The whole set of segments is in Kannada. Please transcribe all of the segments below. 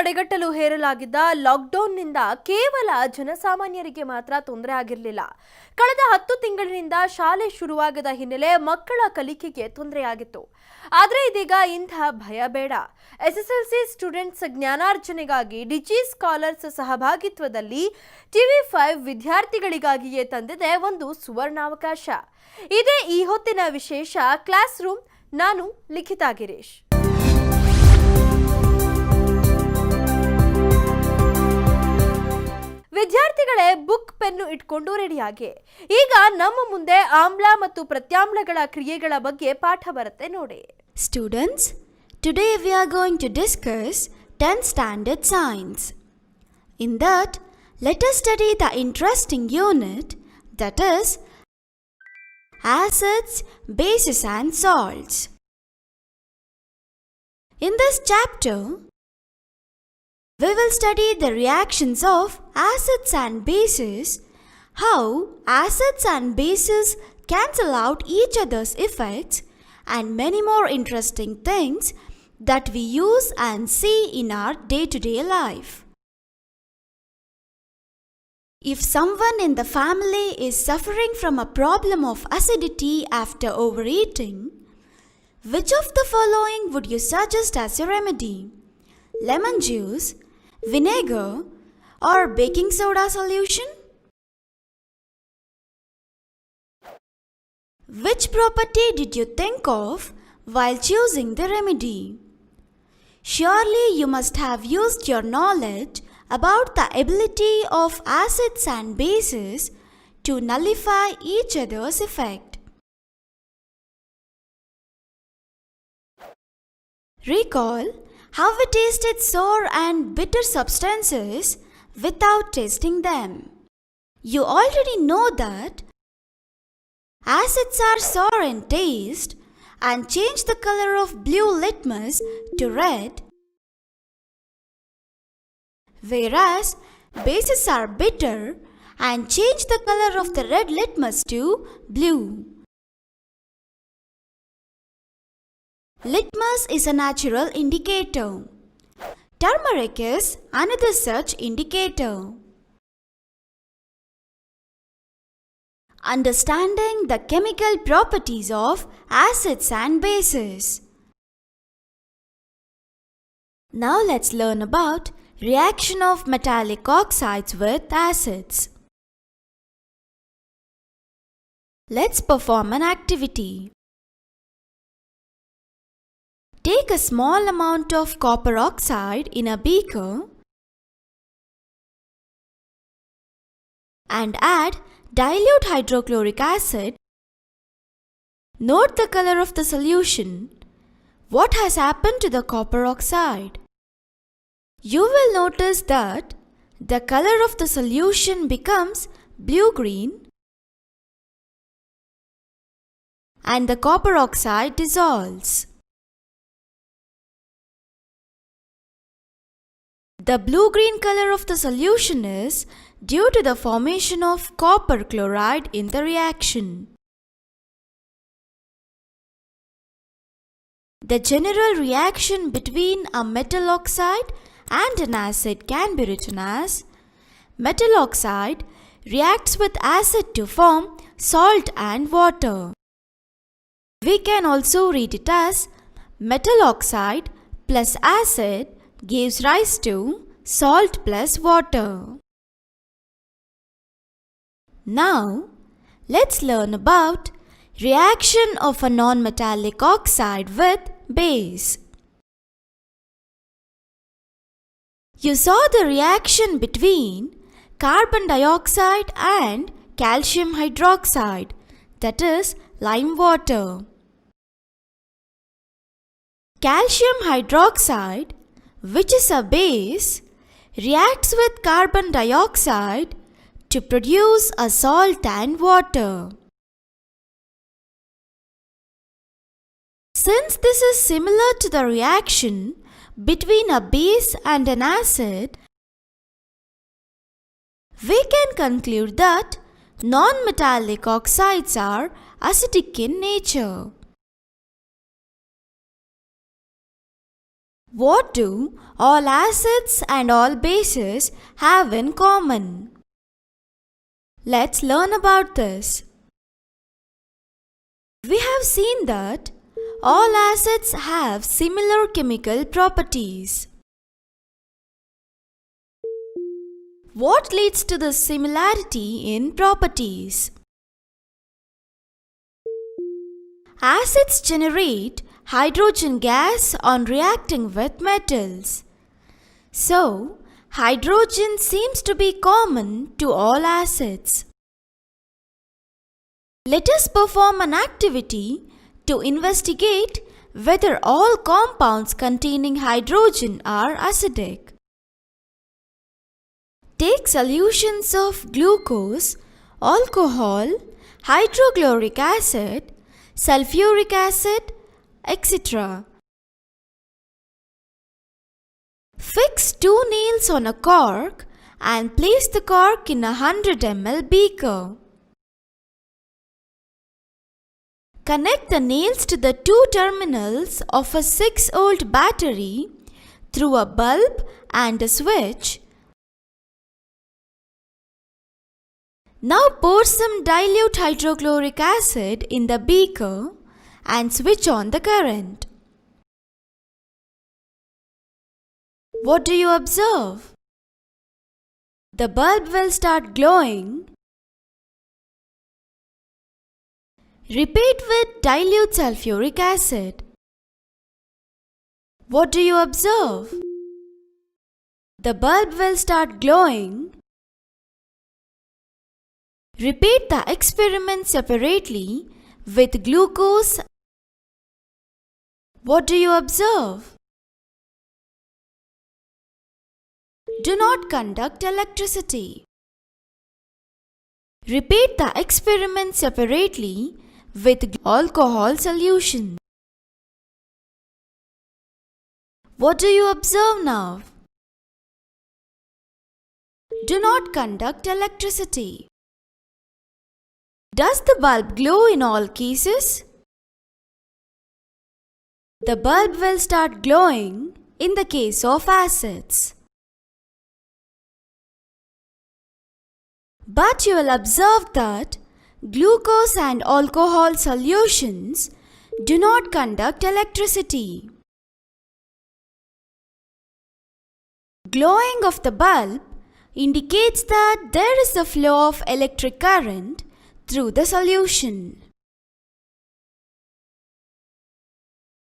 ತಡೆಗಟ್ಟಲು ಹೇರಲಾಗಿದ್ದ ಲಾಕ್ಡೌನ್ನಿಂದ ಕೇವಲ ಜನಸಾಮಾನ್ಯರಿಗೆ ಮಾತ್ರ ತೊಂದರೆ ಆಗಿರಲಿಲ್ಲ. ಕಳೆದ 10 ತಿಂಗಳಿನಿಂದ ಶಾಲೆ ಶುರುವಾಗದ ಹಿನ್ನೆಲೆ ಮಕ್ಕಳ ಕಲಿಕೆಗೆ ತೊಂದರೆಯಾಗಿತ್ತು. ಆದರೆ ಇದೀಗ ಇಂಥ ಭಯ ಬೇಡ. ಎಸ್ಎಸ್ಎಲ್ಸಿ ಸ್ಟೂಡೆಂಟ್ಸ್ ಜ್ಞಾನಾರ್ಜನೆಗಾಗಿ ಡಿಜಿ ಸ್ಕಾಲರ್ಸ್ ಸಹಭಾಗಿತ್ವದಲ್ಲಿ TV5 ವಿದ್ಯಾರ್ಥಿಗಳಿಗಾಗಿಯೇ ತಂದಿದೆ ಒಂದು ಸುವರ್ಣಾವಕಾಶ. ಇದೇ ಈ ಹೊತ್ತಿನ ವಿಶೇಷ ಕ್ಲಾಸ್ ರೂಮ್. ನಾನು ಲಿಖಿತಾ ಗಿರೀಶ್. ವಿದ್ಯಾರ್ಥಿಗಳೇ ಬುಕ್ ಪೆನ್ನು ಇಟ್ಕೊಂಡು ರೆಡಿಯಾಗಿ. ಈಗ ನಮ್ಮ ಮುಂದೆ ಆಮ್ಲ ಮತ್ತು ಪ್ರತ್ಯಾಮ್ಲಗಳ ಕ್ರಿಯೆಗಳ ಬಗ್ಗೆ ಪಾಠ ಬರುತ್ತೆ ನೋಡಿ. Students, today we are going to discuss 10th standard science. In that, let us study the interesting unit, that is acids, bases and salts. In this chapter, we will study the reactions of acids and bases, how acids and bases cancel out each other's effects, and many more interesting things that we use and see in our day-to-day life. If someone in the family is suffering from a problem of acidity after overeating, which of the following would you suggest as a remedy? Lemon juice, vinegar, or baking soda solution? Which property did you think of while choosing the remedy? Surely you must have used your knowledge about the ability of acids and bases to nullify each other's effect. Recall how we tasted sour and bitter substances without tasting them. You already know that acids are sour in taste and change the color of blue litmus to red, whereas bases are bitter and change the color of the red litmus to blue. Litmus is a natural indicator. Turmeric is another such indicator. Understanding the chemical properties of acids and bases. Now let's learn about reaction of metallic oxides with acids. Let's perform an activity. Take a small amount of copper oxide in a beaker and add dilute hydrochloric acid. Note the color of the solution. What has happened to the copper oxide? You will notice that the color of the solution becomes blue-green and the copper oxide dissolves. The blue-green color of the solution is due to the formation of copper chloride in the reaction. The general reaction between a metal oxide and an acid can be written as metal oxide reacts with acid to form salt and water. We can also read it as metal oxide plus acid gives rise to salt plus water. Now, let's learn about reaction of a non-metallic oxide with base. You saw the reaction between carbon dioxide and calcium hydroxide, that is lime water. Calcium hydroxide, which is a base, reacts with carbon dioxide to produce a salt and water. Since this is similar to the reaction between a base and an acid, we can conclude that non-metallic oxides are acidic in nature. What do all acids and all bases have in common? Let's learn about this. We have seen that all acids have similar chemical properties. What leads to the similarity in properties? Acids generate hydrogen gas on reacting with metals. So, hydrogen seems to be common to all acids. Let us perform an activity to investigate whether all compounds containing hydrogen are acidic. Take solutions of glucose, alcohol, hydrochloric acid, sulfuric acid, etc. Fix 2 nails on a cork and place the cork in a 100 ml beaker. Connect the nails to the 2 terminals of a 6-volt battery through a bulb and a switch. Now pour some dilute hydrochloric acid in the beaker and switch on the current. What do you observe? The bulb will start glowing. Repeat with dilute sulfuric acid. What do you observe? The bulb will start glowing. Repeat the experiment separately with glucose. What do you observe? Do not conduct electricity. Repeat the experiment separately with alcohol solution. What do you observe now? Do not conduct electricity. Does the bulb glow in all cases? The bulb will start glowing in the case of acids. But you will observe that glucose and alcohol solutions do not conduct electricity. Glowing of the bulb indicates that there is a flow of electric current through the solution.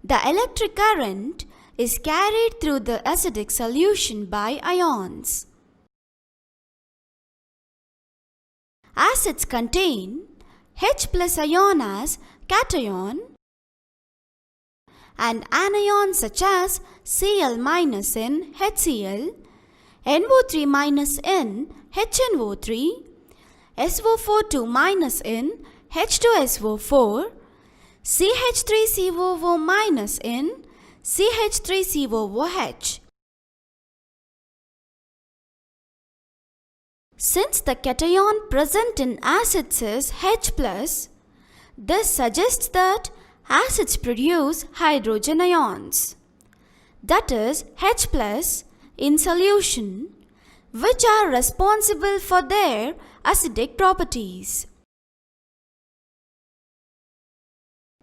The electric current is carried through the acidic solution by ions. Acids contain H plus ion as cation and anions such as Cl minus in HCl, NO3 minus in HNO3, SO42 minus in H2SO4, CH3COO minus in CH3COOH. Since the cation present in acids is H+, this suggests that acids produce hydrogen ions, that is H+, in solution, which are responsible for their acidic properties.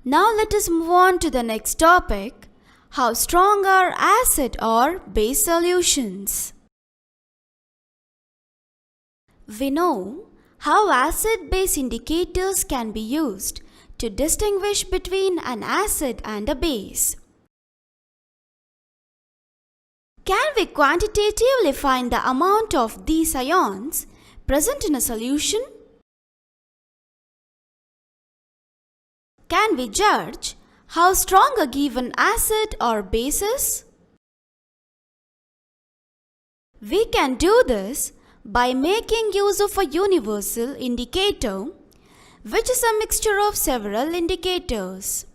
Now let us move on to the next topic, how strong are acid or base solutions. We know how acid-base indicators can be used to distinguish between an acid and a base. Can we quantitatively find the amount of these ions present in a solution? Can we judge how strong a given acid or base is? We can do this by making use of a universal indicator, which is a mixture of several indicators.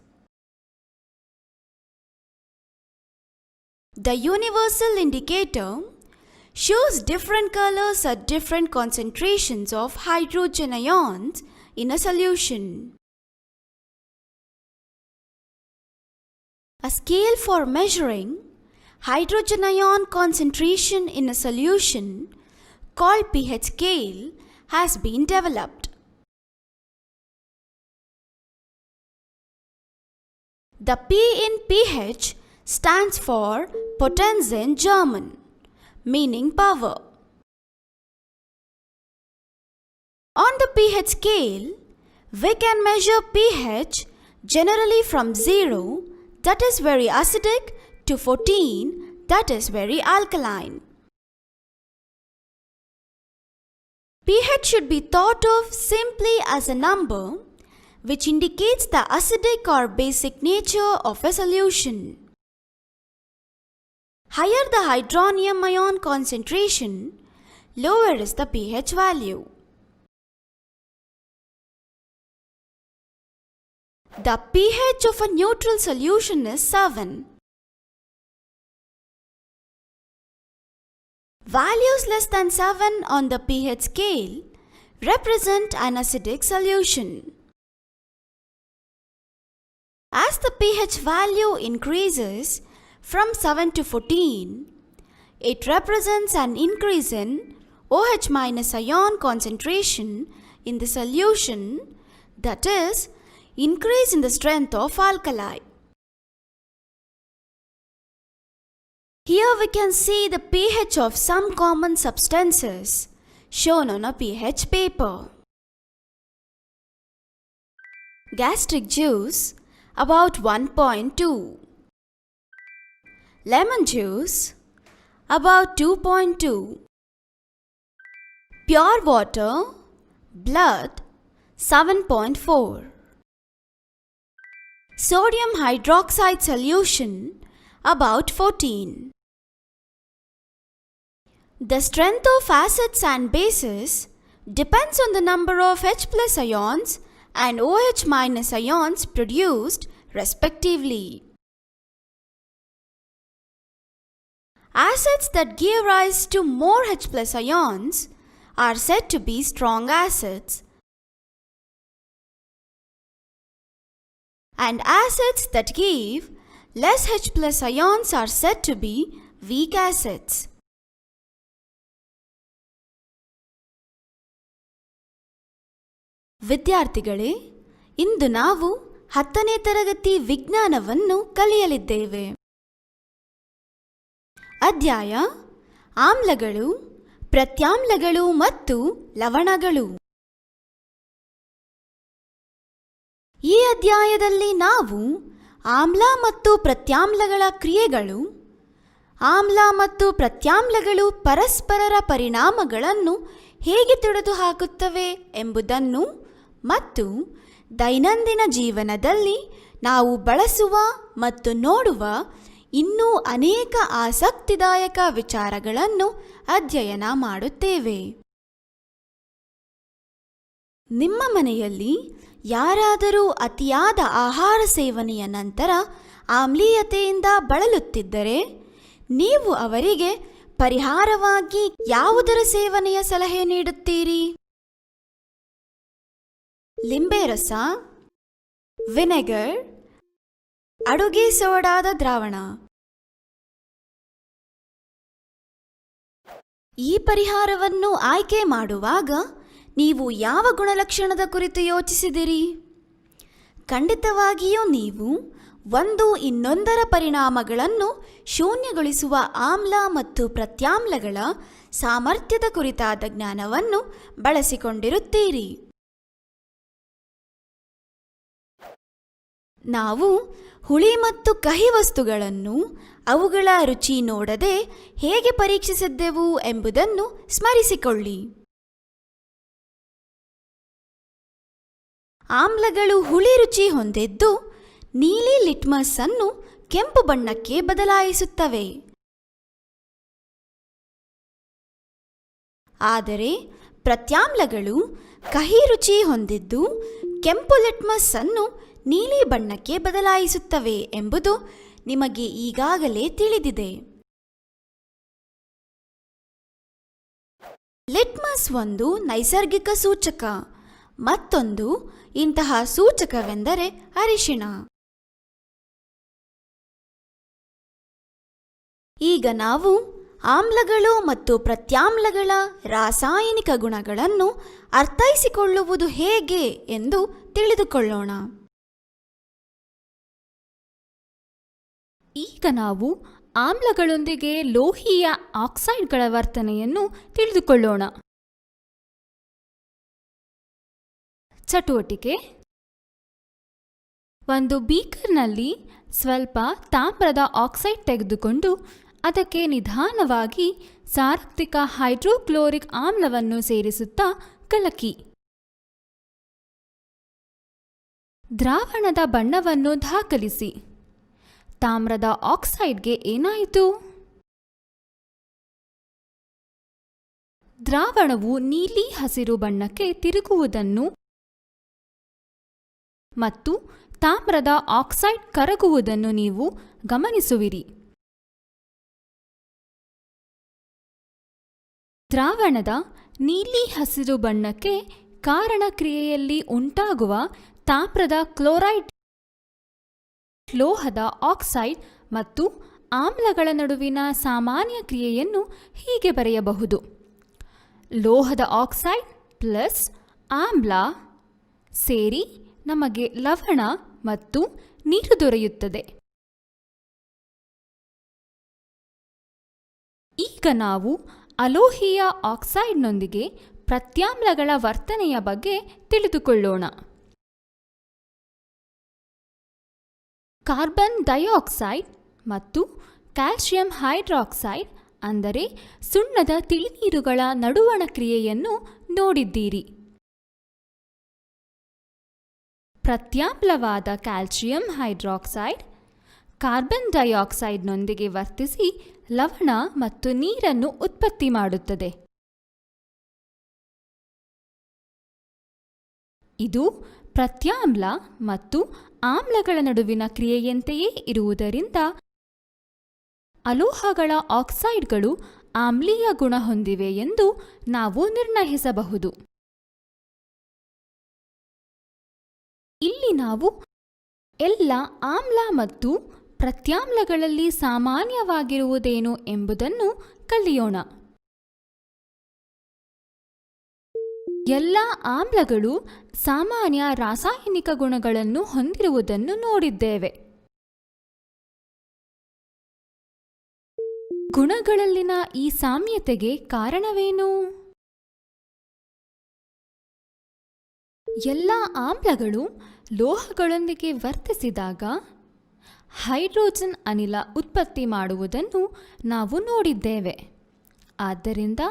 The universal indicator shows different colors at different concentrations of hydrogen ions in a solution. A scale for measuring hydrogen ion concentration in a solution called pH scale has been developed. The P in pH stands for Potenz in German, meaning power. On the pH scale, we can measure pH generally from 0, that is very acidic, to 14, that is very alkaline. pH should be thought of simply as a number which indicates the acidic or basic nature of a solution. Higher the hydronium ion concentration, lower is the pH value. The pH of a neutral solution is 7. Values less than 7 on the pH scale represent an acidic solution. As the pH value increases from 7 to 14, it represents an increase in OH- ion concentration in the solution, that is, increase in the strength of alkali. Here we can see the pH of some common substances shown on a pH paper. Gastric juice about 1.2, lemon juice about 2.2, pure water, blood 7.4, sodium hydroxide solution about 14. The strength of acids and bases depends on the number of H+ ions and OH- ions produced respectively. Acids that give rise to more H+ ions are said to be strong acids, and acids that give less H+ ions are said to be weak acids. ವಿದ್ಯಾರ್ಥಿಗಳೇ, ಇಂದು ನಾವು 10ನೇ ತರಗತಿ ವಿಜ್ಞಾನವನ್ನು ಕಲಿಯಲಿದ್ದೇವೆ. ಅಧ್ಯಾಯ ಆಮ್ಲಗಳು, ಪ್ರತ್ಯಾಮ್ಲಗಳು ಮತ್ತು ಲವಣಗಳು. ಈ ಅಧ್ಯಾಯದಲ್ಲಿ ನಾವು ಆಮ್ಲ ಮತ್ತು ಪ್ರತ್ಯಾಮ್ಲಗಳ ಕ್ರಿಯೆಗಳು, ಆಮ್ಲ ಮತ್ತು ಪ್ರತ್ಯಾಮ್ಲಗಳು ಪರಸ್ಪರರ ಪರಿಣಾಮಗಳನ್ನು ಹೇಗೆ ತೆಗೆದುಹಾಕುತ್ತವೆ ಎಂಬುದನ್ನು ಮತ್ತು ದೈನಂದಿನ ಜೀವನದಲ್ಲಿ ನಾವು ಬಳಸುವ ಮತ್ತು ನೋಡುವ ಇನ್ನೂ ಅನೇಕ ಆಸಕ್ತಿದಾಯಕ ವಿಚಾರಗಳನ್ನು ಅಧ್ಯಯನ ಮಾಡುತ್ತೇವೆ. ನಿಮ್ಮ ಮನೆಯಲ್ಲಿ ಯಾರಾದರೂ ಅತಿಯಾದ ಆಹಾರ ಸೇವನೆಯ ನಂತರ ಆಮ್ಲೀಯತೆಯಿಂದ ಬಳಲುತ್ತಿದ್ದರೆ ನೀವು ಅವರಿಗೆ ಪರಿಹಾರವಾಗಿ ಯಾವುದರ ಸೇವನೆಯ ಸಲಹೆ ನೀಡುತ್ತೀರಿ? ಲಿಂಬೆ ರಸ, ವಿನೆಗರ್, ಅಡುಗೆ ಸೋಡಾದ ದ್ರಾವಣ. ಈ ಪರಿಹಾರವನ್ನು ಆಯ್ಕೆ ಮಾಡುವಾಗ ನೀವು ಯಾವ ಗುಣಲಕ್ಷಣದ ಕುರಿತು ಯೋಚಿಸಿದಿರಿ? ಖಂಡಿತವಾಗಿಯೂ ನೀವು ಒಂದು ಇನ್ನೊಂದರ ಪರಿಣಾಮಗಳನ್ನು ಶೂನ್ಯಗೊಳಿಸುವ ಆಮ್ಲ ಮತ್ತು ಪ್ರತ್ಯಾಮ್ಲಗಳ ಸಾಮರ್ಥ್ಯದ ಕುರಿತಾದ ಜ್ಞಾನವನ್ನು ಬಳಸಿಕೊಂಡಿರುತ್ತೀರಿ. ನಾವು ಹುಳಿ ಮತ್ತು ಕಹಿ ವಸ್ತುಗಳನ್ನು ಅವುಗಳ ರುಚಿ ನೋಡದೆ ಹೇಗೆ ಪರೀಕ್ಷಿಸಿದ್ದೆವು ಎಂಬುದನ್ನು ಸ್ಮರಿಸಿಕೊಳ್ಳಿ. ಆಮ್ಲಗಳು ಹುಳಿ ರುಚಿ ಹೊಂದಿದ್ದು ನೀಲಿ ಲಿಟ್ಮಸ್ ಅನ್ನು ಕೆಂಪು ಬಣ್ಣಕ್ಕೆ ಬದಲಾಯಿಸುತ್ತವೆ. ಆದರೆ ಪ್ರತ್ಯಾಮ್ಲಗಳು ಕಹಿ ರುಚಿ ಹೊಂದಿದ್ದು ಕೆಂಪು ಲಿಟ್ಮಸ್ ಅನ್ನು ನೀಲಿ ಬಣ್ಣಕ್ಕೆ ಬದಲಾಯಿಸುತ್ತವೆ ಎಂಬುದು ನಿಮಗೆ ಈಗಾಗಲೇ ತಿಳಿದಿದೆ. ಲಿಟ್ಮಸ್ ಒಂದು ನೈಸರ್ಗಿಕ ಸೂಚಕ, ಮತ್ತೊಂದು ಇಂತಹ ಸೂಚಕವೆಂದರೆ ಅರಿಶಿಣ. ಈಗ ನಾವು ಆಮ್ಲಗಳು ಮತ್ತು ಪ್ರತ್ಯಾಮ್ಲಗಳ ರಾಸಾಯನಿಕ ಗುಣಗಳನ್ನು ಅರ್ಥೈಸಿಕೊಳ್ಳುವುದು ಹೇಗೆ ಎಂದು ತಿಳಿದುಕೊಳ್ಳೋಣ. ಈಗ ನಾವು ಆಮ್ಲಗಳೊಂದಿಗೆ ಲೋಹೀಯ ಆಕ್ಸೈಡ್ಗಳ ವರ್ತನೆಯನ್ನು ತಿಳಿದುಕೊಳ್ಳೋಣ. ಚಟುವಟಿಕೆ: ಒಂದು ಬೀಕರ್ನಲ್ಲಿ ಸ್ವಲ್ಪ ತಾಮ್ರದ ಆಕ್ಸೈಡ್ ತೆಗೆದುಕೊಂಡು ಅದಕ್ಕೆ ನಿಧಾನವಾಗಿ ಸಾರ್ವತ್ರಿಕ ಹೈಡ್ರೋಕ್ಲೋರಿಕ್ ಆಮ್ಲವನ್ನು ಸೇರಿಸುತ್ತಾ ಕಲಕಿ. ದ್ರಾವಣದ ಬಣ್ಣವನ್ನು ದಾಖಲಿಸಿ. ತಾಮ್ರದ ಆಕ್ಸೈಡ್ಗೆ ಏನಾಯಿತು? ದ್ರಾವಣವು ನೀಲಿ ಹಸಿರು ಬಣ್ಣಕ್ಕೆ ತಿರುಗುವುದನ್ನು ಮತ್ತು ತಾಮ್ರದ ಆಕ್ಸೈಡ್ ಕರಗುವುದನ್ನು ನೀವು ಗಮನಿಸುವಿರಿ. ದ್ರಾವಣದ ನೀಲಿ ಹಸಿರು ಬಣ್ಣಕ್ಕೆ ಕಾರಣ ಕ್ರಿಯೆಯಲ್ಲಿ ಉಂಟಾಗುವ ತಾಮ್ರದ ಕ್ಲೋರೈಡ್, ಲೋಹದ ಆಕ್ಸೈಡ್ ಮತ್ತು ಆಮ್ಲಗಳ ನಡುವಿನ ಸಾಮಾನ್ಯ ಕ್ರಿಯೆಯನ್ನು ಹೀಗೆ ಬರೆಯಬಹುದು. ಲೋಹದ ಆಕ್ಸೈಡ್ ಪ್ಲಸ್ ಆಮ್ಲ ಸೇರಿ ನಮಗೆ ಲವಣ ಮತ್ತು ನೀರು ದೊರೆಯುತ್ತದೆ. ಈಗ ನಾವು ಅಲೋಹೀಯ ಆಕ್ಸೈಡ್ನೊಂದಿಗೆ ಪ್ರತ್ಯಾಮ್ಲಗಳ ವರ್ತನೆಯ ಬಗ್ಗೆ ತಿಳಿದುಕೊಳ್ಳೋಣ. ಕಾರ್ಬನ್ ಡೈಆಕ್ಸೈಡ್ ಮತ್ತು ಕ್ಯಾಲ್ಸಿಯಂ ಹೈಡ್ರಾಕ್ಸೈಡ್ ಅಂದರೆ ಸುಣ್ಣದ ತಿಳಿನೀರುಗಳ ನಡುವಣ ಕ್ರಿಯೆಯನ್ನು ನೋಡಿದ್ದೀರಿ. ಪ್ರತ್ಯಾಮ್ಲವಾದ ಕ್ಯಾಲ್ಸಿಯಂ ಹೈಡ್ರಾಕ್ಸೈಡ್ ಕಾರ್ಬನ್ ಡೈಆಕ್ಸೈಡ್ನೊಂದಿಗೆ ವರ್ತಿಸಿ ಲವಣ ಮತ್ತು ನೀರನ್ನು ಉತ್ಪತ್ತಿ ಮಾಡುತ್ತದೆ. ಇದು ಪ್ರತ್ಯಾಮ್ಲ ಮತ್ತು ಆಮ್ಲಗಳ ನಡುವಿನ ಕ್ರಿಯೆಯಂತೆಯೇ ಇರುವುದರಿಂದ ಅಲೋಹಗಳ ಆಕ್ಸೈಡ್ಗಳು ಆಮ್ಲೀಯ ಗುಣ ಹೊಂದಿವೆ ಎಂದು ನಾವು ನಿರ್ಣಯಿಸಬಹುದು. ಇಲ್ಲಿ ನಾವು ಎಲ್ಲ ಆಮ್ಲ ಮತ್ತು ಪ್ರತ್ಯಾಮ್ಲಗಳಲ್ಲಿ ಸಾಮಾನ್ಯವಾಗಿರುವುದೇನು ಎಂಬುದನ್ನು ಕಲಿಯೋಣ. ಎಲ್ಲ ಆಮ್ಲಗಳು ಸಾಮಾನ್ಯ ರಾಸಾಯನಿಕ ಗುಣಗಳನ್ನು ಹೊಂದಿರುವುದನ್ನು ನೋಡಿದ್ದೇವೆ. ಗುಣಗಳಲ್ಲಿನ ಈ ಸಾಮ್ಯತೆಗೆ ಕಾರಣವೇನು? ಎಲ್ಲ ಆಮ್ಲಗಳು ಲೋಹಗಳೊಂದಿಗೆ ವರ್ತಿಸಿದಾಗ ಹೈಡ್ರೋಜನ್ ಅನಿಲ ಉತ್ಪತ್ತಿ ಮಾಡುವುದನ್ನು ನಾವು ನೋಡಿದ್ದೇವೆ. ಆದ್ದರಿಂದ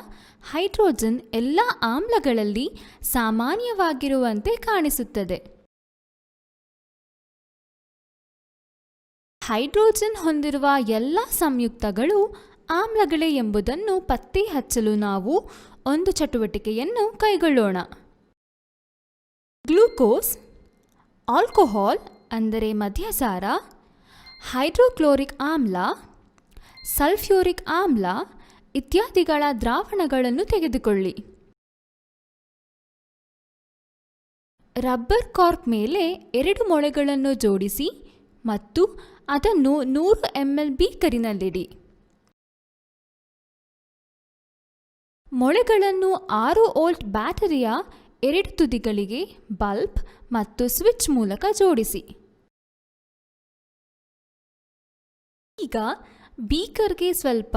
ಹೈಡ್ರೋಜನ್ ಎಲ್ಲ ಆಮ್ಲಗಳಲ್ಲಿ ಸಾಮಾನ್ಯವಾಗಿರುವಂತೆ ಕಾಣಿಸುತ್ತದೆ. ಹೈಡ್ರೋಜನ್ ಹೊಂದಿರುವ ಎಲ್ಲ ಸಂಯುಕ್ತಗಳು ಆಮ್ಲಗಳೇ ಎಂಬುದನ್ನು ಪತ್ತೆ ಹಚ್ಚಲು ನಾವು ಒಂದು ಚಟುವಟಿಕೆಯನ್ನು ಕೈಗೊಳ್ಳೋಣ. ಗ್ಲೂಕೋಸ್, ಆಲ್ಕೋಹಾಲ್ ಅಂದರೆ ಮದ್ಯಸಾರ, ಹೈಡ್ರೋಕ್ಲೋರಿಕ್ ಆಮ್ಲ, ಸಲ್ಫ್ಯೂರಿಕ್ ಆಮ್ಲ ಇತ್ಯಾದಿಗಳ ದ್ರಾವಣಗಳನ್ನು ತೆಗೆದುಕೊಳ್ಳಿ. ರಬ್ಬರ್ ಕಾರ್ಕ್ ಮೇಲೆ 2 ಮೊಳೆಗಳನ್ನು ಜೋಡಿಸಿ ಮತ್ತು ಅದನ್ನು 100 ml ಬೀಕರಿನಲ್ಲಿಡಿ. ಮೊಳೆಗಳನ್ನು 6 ವೋಲ್ಟ್ ಬ್ಯಾಟರಿಯ 2 ತುದಿಗಳಿಗೆ ಬಲ್ಬ್ ಮತ್ತು ಸ್ವಿಚ್ ಮೂಲಕ ಜೋಡಿಸಿ. ಈಗ ಬೀಕರ್ಗೆ ಸ್ವಲ್ಪ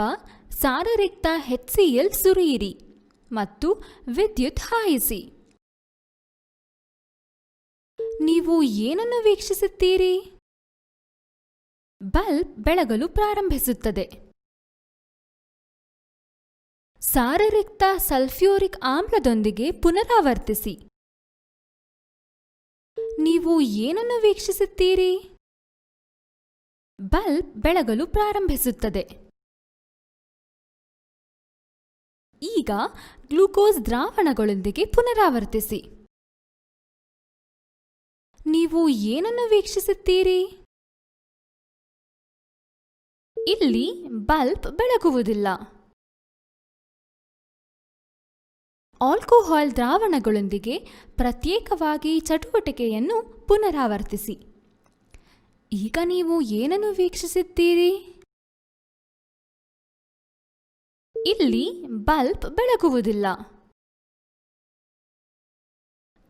ಸಾರರಿಕ್ತ HCl ಸುರಿಯಿರಿ ಮತ್ತು ವಿದ್ಯುತ್ ಹಾಯಿಸಿ. ನೀವು ಏನನ್ನು ವೀಕ್ಷಿಸುತ್ತೀರಿ? ಬಲ್ಬ್ ಬೆಳಗಲು ಪ್ರಾರಂಭಿಸುತ್ತದೆ. ಸಾರರಿಕ್ತ ಸಲ್ಫ್ಯೂರಿಕ್ ಆಮ್ಲದೊಂದಿಗೆ ಪುನರಾವರ್ತಿಸಿ. ನೀವು ಏನನ್ನು ವೀಕ್ಷಿಸುತ್ತೀರಿ? ಬಲ್ಬ್ ಬೆಳಗಲು ಪ್ರಾರಂಭಿಸುತ್ತದೆ. ಈಗ ಗ್ಲೂಕೋಸ್ ದ್ರಾವಣಗಳೊಂದಿಗೆ ಪುನರಾವರ್ತಿಸಿ. ನೀವು ಏನನ್ನು ವೀಕ್ಷಿಸುತ್ತೀರಿ? ಇಲ್ಲಿ ಬಲ್ಬ್ ಬೆಳಗುವುದಿಲ್ಲ. ಆಲ್ಕೋಹಾಲ್ ದ್ರಾವಣಗಳೊಂದಿಗೆ ಪ್ರತ್ಯೇಕವಾಗಿ ಚಟುವಟಿಕೆಯನ್ನು ಪುನರಾವರ್ತಿಸಿ. ಈಗ ನೀವು ಏನನ್ನು ವೀಕ್ಷಿಸುತ್ತೀರಿ? ಇಲ್ಲಿ ಬಲ್ಬ್ ಬೆಳಗುವುದಿಲ್ಲ.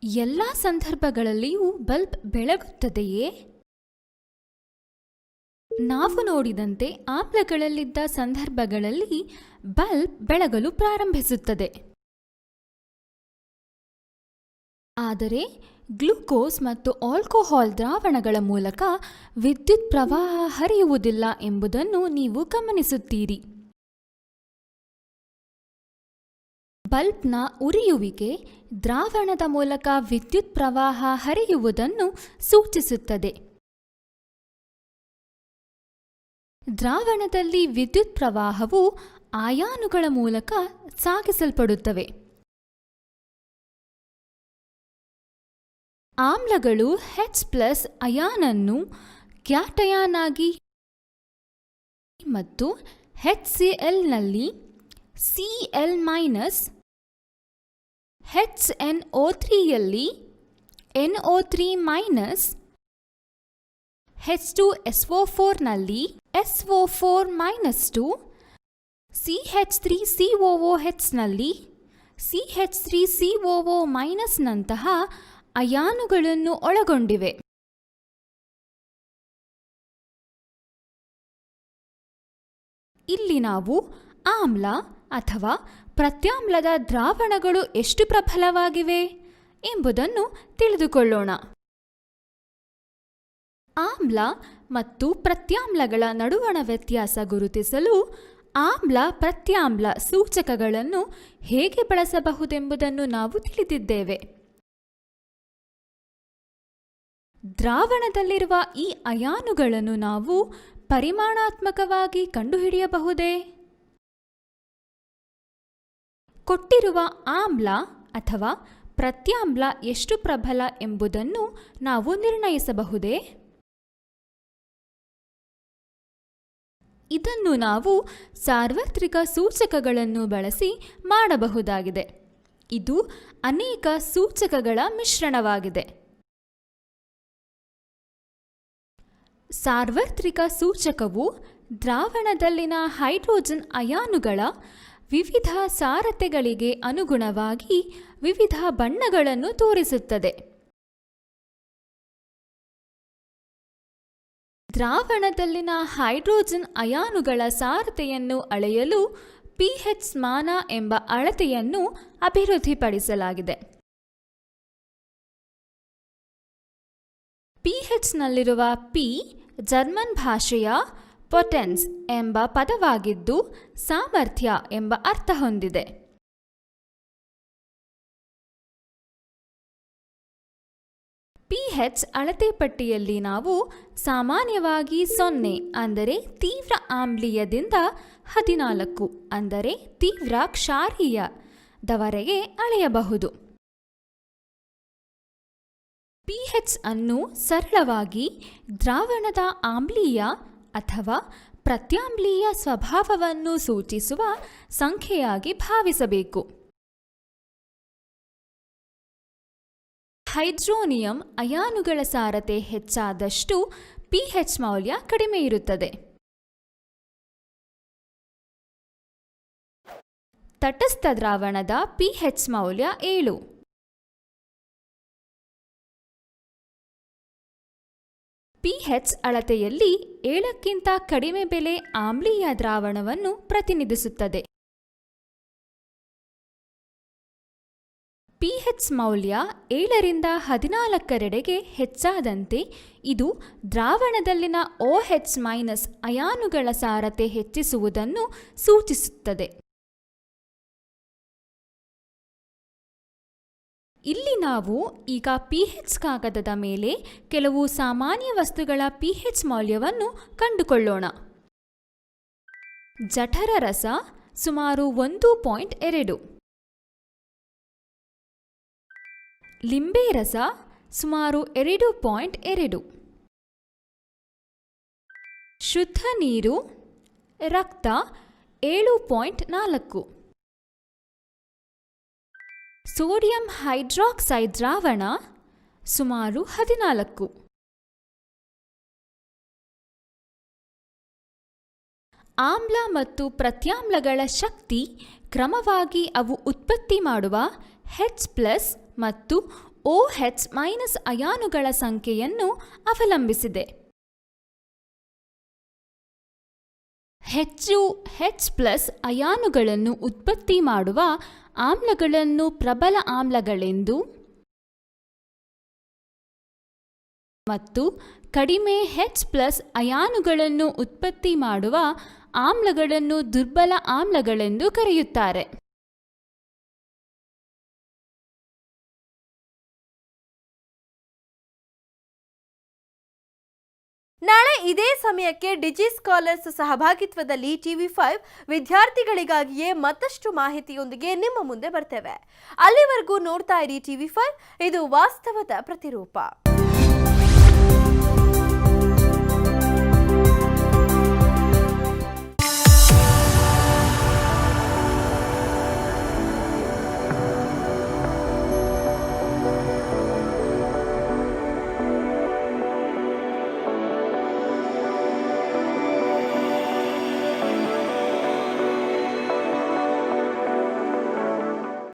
ಎಲ್ಲ ಸಂದರ್ಭಗಳಲ್ಲಿಯೂ ಬಲ್ಬ್ ಬೆಳಗುತ್ತದೆಯೇ? ನಾವು ನೋಡಿದಂತೆ ಆಮ್ಲಗಳಲ್ಲಿದ್ದ ಸಂದರ್ಭಗಳಲ್ಲಿ ಬಲ್ಬ್ ಬೆಳಗಲು ಪ್ರಾರಂಭಿಸುತ್ತದೆ. ಆದರೆ ಗ್ಲೂಕೋಸ್ ಮತ್ತು ಆಲ್ಕೋಹಾಲ್ ದ್ರಾವಣಗಳ ಮೂಲಕ ವಿದ್ಯುತ್ ಪ್ರವಾಹ ಹರಿಯುವುದಿಲ್ಲ ಎಂಬುದನ್ನು ನೀವು ಗಮನಿಸುತ್ತೀರಿ. ಬಲ್ಬ್ನ ಉರಿಯುವಿಕೆ ದ್ರಾವಣದ ಮೂಲಕ ವಿದ್ಯುತ್ ಪ್ರವಾಹ ಹರಿಯುವುದನ್ನು ಸೂಚಿಸುತ್ತದೆ. ದ್ರಾವಣದಲ್ಲಿ ವಿದ್ಯುತ್ ಪ್ರವಾಹವು ಅಯಾನುಗಳ ಮೂಲಕ ಸಾಗಿಸಲ್ಪಡುತ್ತವೆ. ಆಮ್ಲಗಳು H+ ಅಯಾನನ್ನು ಕ್ಯಾಟಯಾನ್ ಆಗಿ ಮತ್ತು HClನಲ್ಲಿ Cl- HNO3ಯಲ್ಲಿ NO3- H2SO4ನಲ್ಲಿ SO4-2 CH3COOHನಲ್ಲಿ CH3COO- ನಂತಹ ಅಯಾನುಗಳನ್ನು ಒಳಗೊಂಡಿವೆ. ಇಲ್ಲಿ ನಾವು ಆಮ್ಲ ಅಥವಾ ಪ್ರತ್ಯಾಮ್ಲದ ದ್ರಾವಣಗಳು ಎಷ್ಟು ಪ್ರಬಲವಾಗಿವೆ ಎಂಬುದನ್ನು ತಿಳಿದುಕೊಳ್ಳೋಣ. ಆಮ್ಲ ಮತ್ತು ಪ್ರತ್ಯಾಮ್ಲಗಳ ನಡುವಣ ವ್ಯತ್ಯಾಸ ಗುರುತಿಸಲು ಆಮ್ಲ ಪ್ರತ್ಯಾಮ್ಲ ಸೂಚಕಗಳನ್ನು ಹೇಗೆ ಬಳಸಬಹುದೆಂಬುದನ್ನು ನಾವು ತಿಳಿದಿದ್ದೇವೆ. ದ್ರಾವಣದಲ್ಲಿರುವ ಈ ಅಯಾನುಗಳನ್ನು ನಾವು ಪರಿಮಾಣಾತ್ಮಕವಾಗಿ ಕಂಡುಹಿಡಿಯಬಹುದೇ? ಕೊಟ್ಟಿರುವ ಆಮ್ಲ ಅಥವಾ ಪ್ರತ್ಯಾಮ್ಲ ಎಷ್ಟು ಪ್ರಬಲ ಎಂಬುದನ್ನು ನಾವು ನಿರ್ಣಯಿಸಬಹುದೇ? ಇದನ್ನು ನಾವು ಸಾರ್ವತ್ರಿಕ ಸೂಚಕಗಳನ್ನು ಬಳಸಿ ಮಾಡಬಹುದಾಗಿದೆ. ಇದು ಅನೇಕ ಸೂಚಕಗಳ ಮಿಶ್ರಣವಾಗಿದೆ. ಸಾರ್ವತ್ರಿಕ ಸೂಚಕವು ದ್ರಾವಣದಲ್ಲಿನ ಹೈಡ್ರೋಜನ್ ಅಯಾನುಗಳ ವಿವಿಧ ಸಾರತೆಗಳಿಗೆ ಅನುಗುಣವಾಗಿ ವಿವಿಧ ಬಣ್ಣಗಳನ್ನು ತೋರಿಸುತ್ತದೆ. ದ್ರಾವಣದಲ್ಲಿನ ಹೈಡ್ರೋಜನ್ ಅಯಾನುಗಳ ಸಾರತೆಯನ್ನು ಅಳೆಯಲು pH ಮಾನ ಎಂಬ ಅಳತೆಯನ್ನು ಅಭಿವೃದ್ಧಿಪಡಿಸಲಾಗಿದೆ. pHನಲ್ಲಿರುವ P ಜರ್ಮನ್ ಭಾಷೆಯ ಪೊಟೆನ್ಸ್ ಎಂಬ ಪದವಾಗಿದ್ದು ಸಾಮರ್ಥ್ಯ ಎಂಬ ಅರ್ಥ ಹೊಂದಿದೆ. pH ಅಳತೆ ಪಟ್ಟಿಯಲ್ಲಿ ನಾವು ಸಾಮಾನ್ಯವಾಗಿ 0 ಅಂದರೆ ತೀವ್ರ ಆಮ್ಲೀಯದಿಂದ 14 ಅಂದರೆ ತೀವ್ರ ಕ್ಷಾರೀಯದವರೆಗೆ ಅಳೆಯಬಹುದು. pH ಅನ್ನು ಸರಳವಾಗಿ ದ್ರಾವಣದ ಆಮ್ಲೀಯ ಅಥವಾ ಪ್ರತ್ಯಾಮ್ಲೀಯ ಸ್ವಭಾವವನ್ನು ಸೂಚಿಸುವ ಸಂಖ್ಯೆಯಾಗಿ ಭಾವಿಸಬೇಕು. ಹೈಡ್ರೋನಿಯಂ ಅಯಾನುಗಳ ಸಾರತೆ ಹೆಚ್ಚಾದಷ್ಟು pH ಮೌಲ್ಯ ಕಡಿಮೆ ಇರುತ್ತದೆ. ತಟಸ್ಥ ದ್ರಾವಣದ pH ಮೌಲ್ಯ 7. pH ಅಳತೆಯಲ್ಲಿ 7ಕ್ಕಿಂತ ಕಡಿಮೆ ಬೆಲೆ ಆಮ್ಲೀಯ ದ್ರಾವಣವನ್ನು ಪ್ರತಿನಿಧಿಸುತ್ತದೆ. pH ಮೌಲ್ಯ 7ರಿಂದ 14 ಹೆಚ್ಚಾದಂತೆ ಇದು ದ್ರಾವಣದಲ್ಲಿನ OH- ಅಯಾನುಗಳ ಸಾರತೆ ಹೆಚ್ಚಿಸುವುದನ್ನು ಸೂಚಿಸುತ್ತದೆ. ಇಲ್ಲಿ ನಾವು ಈಗ pH ಕಾಗದದ ಮೇಲೆ ಕೆಲವು ಸಾಮಾನ್ಯ ವಸ್ತುಗಳ pH ಮೌಲ್ಯವನ್ನು ಕಂಡುಕೊಳ್ಳೋಣ. ಜಠರ ರಸ ಸುಮಾರು 1.2, ಲಿಂಬೆ ರಸ ಸುಮಾರು 2.2, ಶುದ್ಧ ನೀರು ರಕ್ತ 7.4, ಸೋಡಿಯಂ ಹೈಡ್ರಾಕ್ಸೈಡ್ ದ್ರಾವಣ ಸುಮಾರು 14, ಆಮ್ಲ ಮತ್ತು ಪ್ರತ್ಯಾಮ್ಲಗಳ ಶಕ್ತಿ ಕ್ರಮವಾಗಿ ಅವು ಉತ್ಪತ್ತಿ ಮಾಡುವ H+ ಮತ್ತು OH- ಅಯಾನುಗಳ ಸಂಖ್ಯೆಯನ್ನು ಅವಲಂಬಿಸಿದೆ. ಹೆಚ್ಚು H+ ಅಯಾನುಗಳನ್ನು ಉತ್ಪತ್ತಿ ಮಾಡುವ ಆಮ್ಲಗಳನ್ನು ಪ್ರಬಲ ಆಮ್ಲಗಳೆಂದು ಮತ್ತು ಕಡಿಮೆ H+ ಅಯಾನುಗಳನ್ನು ಉತ್ಪತ್ತಿ ಮಾಡುವ ಆಮ್ಲಗಳನ್ನು ದುರ್ಬಲ ಆಮ್ಲಗಳೆಂದು ಕರೆಯುತ್ತಾರೆ. ನಾಳೆ ಇದೇ ಸಮಯಕ್ಕೆ ಡಿಜಿ ಸ್ಕಾಲರ್ಸ್ ಸಹಭಾಗಿತ್ವದಲ್ಲಿ TV5 ವಿದ್ಯಾರ್ಥಿಗಳಿಗಾಗಿಯೇ ಮತ್ತಷ್ಟು ಮಾಹಿತಿಯೊಂದಿಗೆ ನಿಮ್ಮ ಮುಂದೆ ಬರ್ತೇವೆ. ಅಲ್ಲಿವರೆಗೂ ನೋಡ್ತಾ ಇರಿ TV5, ಇದು ವಾಸ್ತವದ ಪ್ರತಿರೂಪ.